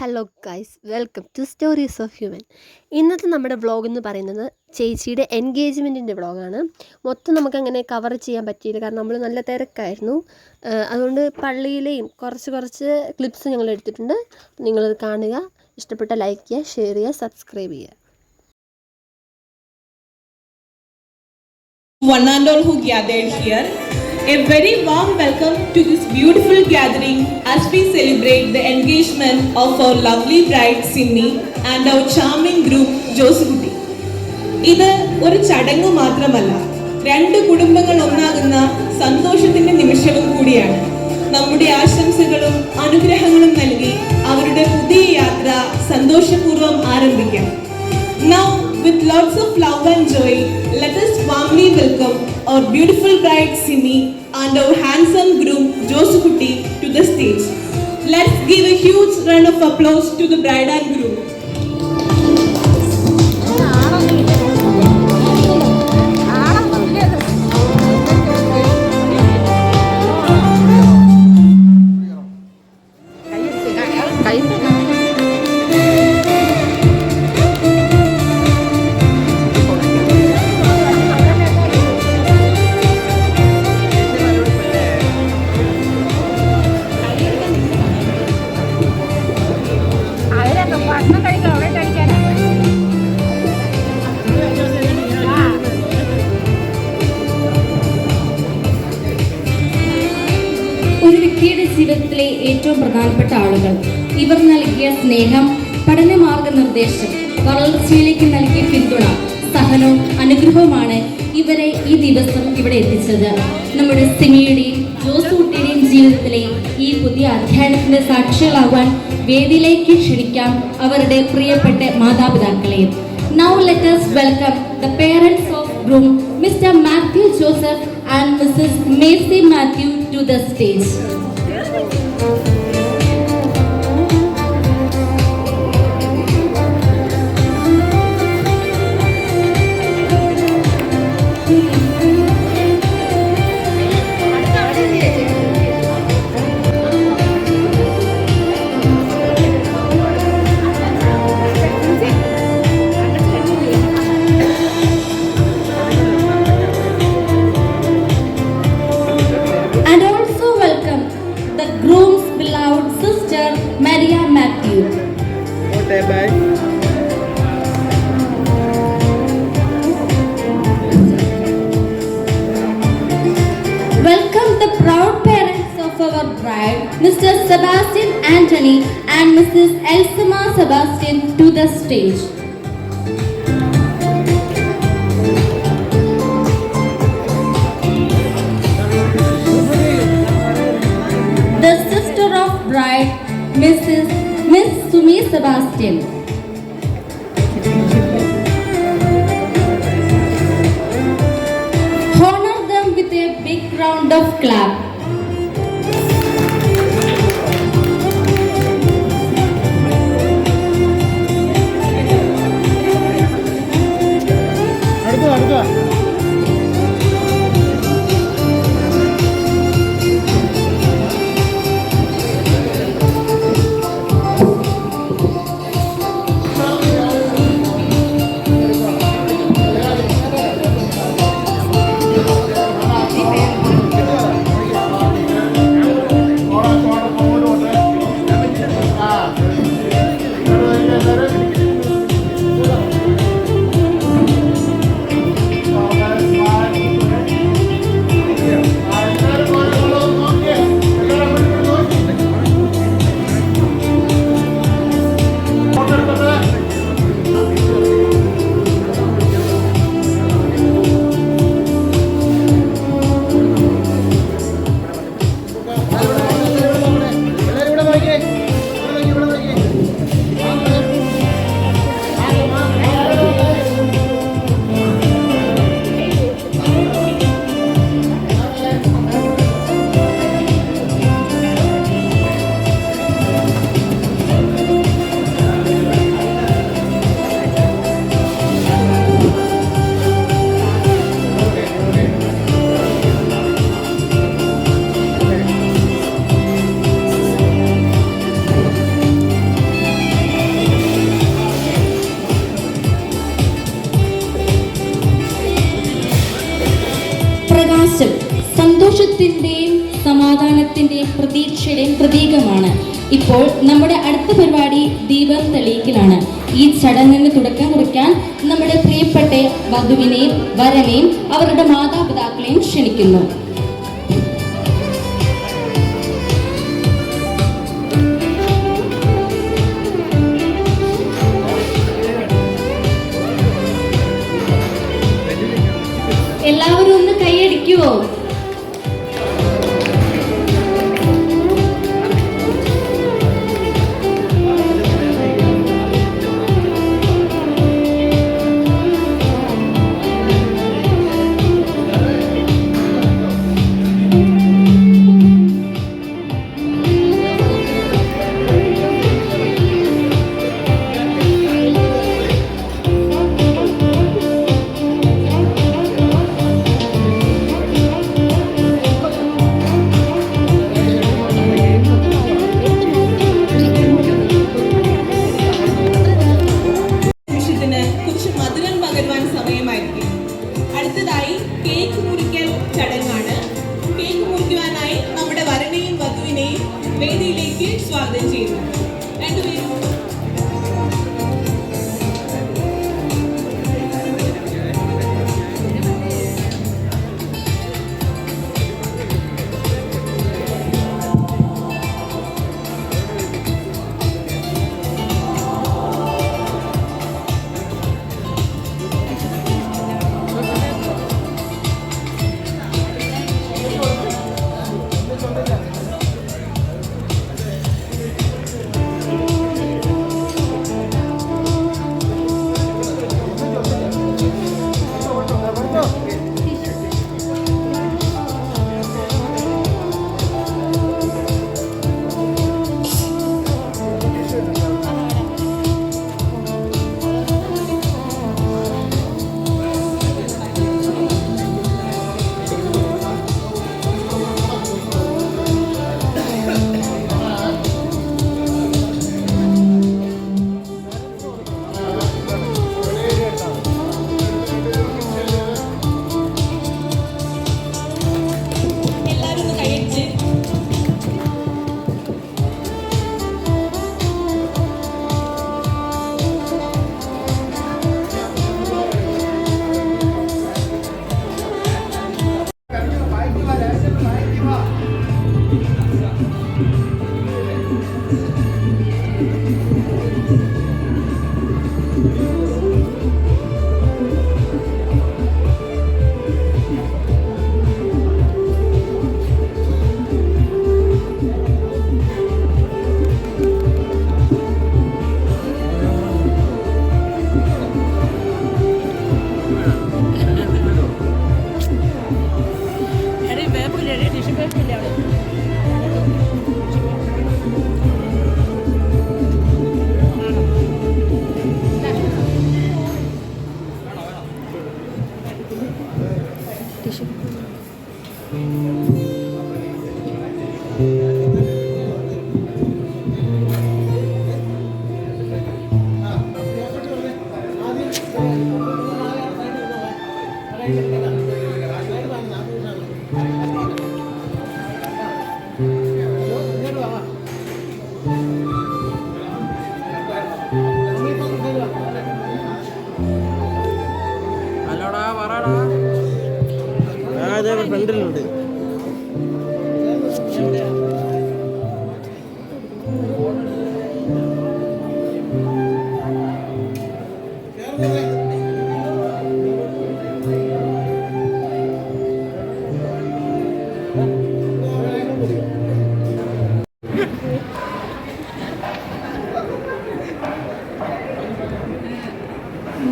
Hello guys, welcome to stories of human. ഇന്നത്തെ നമ്മുടെ vlog എന്ന് പറയുന്നത് ചേച്ചിയുടെ എൻഗേജ്മെൻറ്റിൻ്റെ വ്ളോഗാണ്. മൊത്തം നമുക്കങ്ങനെ കവർ ചെയ്യാൻ പറ്റിയില്ല, കാരണം നമ്മൾ നല്ല തിരക്കായിരുന്നു. അതുകൊണ്ട് പള്ളിയിലെയും കുറച്ച് ക്ലിപ്സ് ഞങ്ങൾ എടുത്തിട്ടുണ്ട്. നിങ്ങളത് കാണുക, ഇഷ്ടപ്പെട്ട ലൈക്ക് ചെയ്യുക, ഷെയർ ചെയ്യുക, സബ്സ്ക്രൈബ് ചെയ്യുക. One and all who gathered here, a very warm welcome to this beautiful gathering as we celebrate the engagement of our lovely bride Simmi and our charming groom Joseph. ഇത് ഒരു ചടങ്ങ് മാത്രമല്ല, രണ്ട് കുടുംബങ്ങൾ ഒന്നാകുന്ന സന്തോഷത്തിന്റെ നിമിഷവും കൂടിയാണ്. നമ്മുടെ ആശംസകളും അനുഗ്രഹങ്ങളും നൽകി അവരുടെ പുതിയ യാത്ര സന്തോഷപൂർവ്വം ആരംഭിക്കാം. Now, with lots of love and joy, let us warmly welcome our beautiful bride Simmi and our handsome groom Josukutti to the stage. Let's give a huge round of applause to the bride and groom. ഒരു വ്യക്തിയുടെ ജീവിതത്തിലെ ഏറ്റവും പ്രധാനപ്പെട്ട ആളുകൾ. ഇവർ നൽകിയ സ്നേഹം, പഠന മാർഗനിർദ്ദേശം, വളർച്ചയിലേക്ക് നൽകിയ പിന്തുണ, സഹനവും അനുഗ്രഹവുമാണ് ഇവരെ ഈ ദിവസം ഇവിടെ എത്തിച്ചത്. നമ്മുടെ സിമിയുടെയും ജോസുകുട്ടിയുടെയും ജീവിതത്തിലെ ഈ പുതിയ അധ്യായത്തിന്റെ സാക്ഷികളാവാൻ വേദിയിലേക്ക് ക്ഷണിക്കാം അവരുടെ പ്രിയപ്പെട്ട മാതാപിതാക്കളെയും. Now let us welcome the parents of groom, Mr. Matthew Joseph and Mrs. Macy Matthew to the stage. And also welcome the groom's beloved sister Maria Matthew. Okay, bye. Welcome the proud parents of our bride, Mr. Sebastian Anthony and Mrs. Elsima Sebastian to the stage. The sister of bride, Miss Sumi Sebastian. Honor them with a big round of clap. അടുത്ത സമാധാനത്തിൻ്റെയും പ്രതീക്ഷയുടെയും പ്രതീകമാണ്. ഇപ്പോൾ നമ്മുടെ അടുത്ത പരിപാടി ദീപം തെളിയിക്കലാണ്. ഈ ചടങ്ങിന് തുടക്കം കുറിക്കാൻ നമ്മുടെ പ്രിയപ്പെട്ട വധുവിനെയും വരനെയും അവരുടെ മാതാപിതാക്കളെയും ക്ഷണിക്കുന്നു. എല്ലാവരും ഒന്ന് കൈയടിക്കുവോ? നിമിഷത്തിന് കുറച്ച് മധുരം പകരുവാൻ സമയമായിരിക്കും. അടുത്തതായി കേക്ക് മുറിക്കൽ ചടങ്ങാണ്. കേക്ക് മുറിക്കുവാനായി നമ്മുടെ വരനെയും വധുവിനെയും വേദിയിലേക്ക് സ്വാഗതം ചെയ്യുന്നു. രണ്ടുപേരും അല്ലടാ പറടാ. അതെ ഫ്രണ്ടിലുണ്ട്.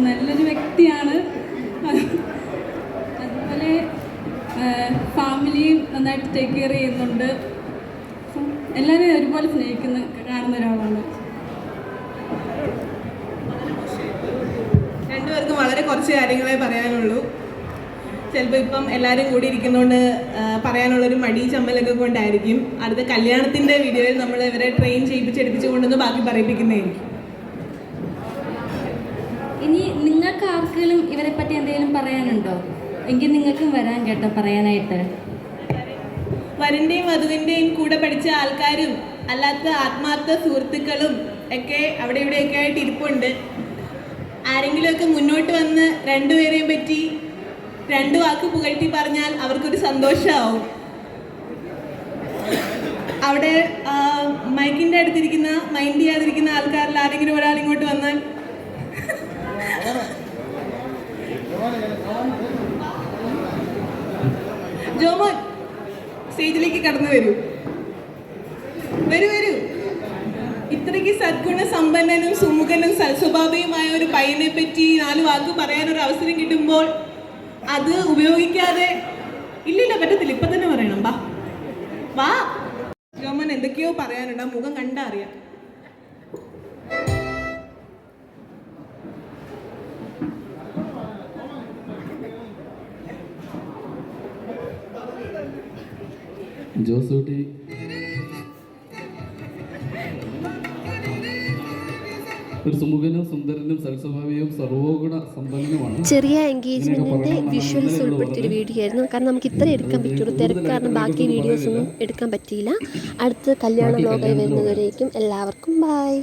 നല്ലൊരു വ്യക്തിയാണ്. അതുപോലെ ഫാമിലിയും നന്നായിട്ട് ടേക്ക് കെയർ ചെയ്യുന്നുണ്ട്. എല്ലാവരെയും ഒരുപോലെ കാണുന്ന ഒരാളാണ്. രണ്ടുപേർക്കും വളരെ കുറച്ച് കാര്യങ്ങളെ പറയാനുള്ളൂ. ചിലപ്പോൾ ഇപ്പം എല്ലാവരും കൂടി ഇരിക്കുന്നതുകൊണ്ട് പറയാനുള്ളൊരു മടി ചമ്മലൊക്കെ കൊണ്ടായിരിക്കും. അടുത്ത കല്യാണത്തിൻ്റെ വീഡിയോയിൽ നമ്മൾ ഇവരെ ട്രെയിൻ ചെയ്യിപ്പിച്ചെടുപ്പിച്ച് കൊണ്ടുവന്ന് ബാക്കി പറയിപ്പിക്കുന്നതായിരിക്കും. ഇനി നിങ്ങൾക്ക് ആർക്കെങ്കിലും ഇവരെ പറ്റി എന്തെങ്കിലും പറയാനുണ്ടോ? എങ്കിൽ നിങ്ങൾക്കും വരാൻ കേട്ടോ പറയാനായിട്ട്. വരൻ്റെയും വധുവിൻ്റെയും കൂടെ പഠിച്ച ആൾക്കാരും അല്ലാത്ത ആത്മാർത്ഥ സുഹൃത്തുക്കളും ഒക്കെ അവിടെ ഇവിടെയൊക്കെ ആയിട്ട് ഇരിപ്പുണ്ട്. ആരെങ്കിലുമൊക്കെ മുന്നോട്ട് വന്ന് രണ്ടുപേരെയും പറ്റി 2 വാക്ക് പുകഴ്ത്തി പറഞ്ഞാൽ അവർക്കൊരു സന്തോഷമാവും. അവിടെ മൈക്കിൻ്റെ അടുത്തിരിക്കുന്ന മൈൻഡ് ചെയ്യാതിരിക്കുന്ന ആൾക്കാരിൽ ആരെങ്കിലും ഒരാൾ ഇങ്ങോട്ട് വന്നാൽ ജോമോൻ സ്റ്റേജിലേക്ക് കടന്നു വരൂ. ഇത്രയ്ക്ക് സദ്ഗുണ സമ്പന്നനും സുമുഖനും സൽസ്വഭാവിയുമായ ഒരു പയ്യനെ പറ്റി 4 വാക്ക് പറയാനൊരു അവസരം കിട്ടുമ്പോൾ അത് ഉപയോഗിക്കാതെ ഇല്ലില്ല പറ്റത്തില്ല, ഇപ്പൊ തന്നെ പറയണം. വാ ജോമോൻ എന്തൊക്കെയോ പറയാനുണ്ട്, മുഖം കണ്ടാ അറിയാം. ജോസൂട്ടി ഒരു സുമുഖനും സുന്ദരനും സൽസ്വഭാവിയും സർവോഗുണ സമ്പന്നനുമാണ്. ചെറിയ എൻഗേജ്മെൻറ്റിൻ്റെ വിഷ്വൽസ് ഉൾപ്പെടുത്തിയൊരു വീഡിയോ ആയിരുന്നു. കാരണം നമുക്ക് ഇത്ര എടുക്കാൻ പറ്റുള്ളൂ, തിരക്ക് കാരണം ബാക്കി വീഡിയോസൊന്നും എടുക്കാൻ പറ്റിയില്ല. അടുത്ത കല്യാണ വ്ലോഗായി വരുന്നതുവരേക്കും എല്ലാവർക്കും ബൈ.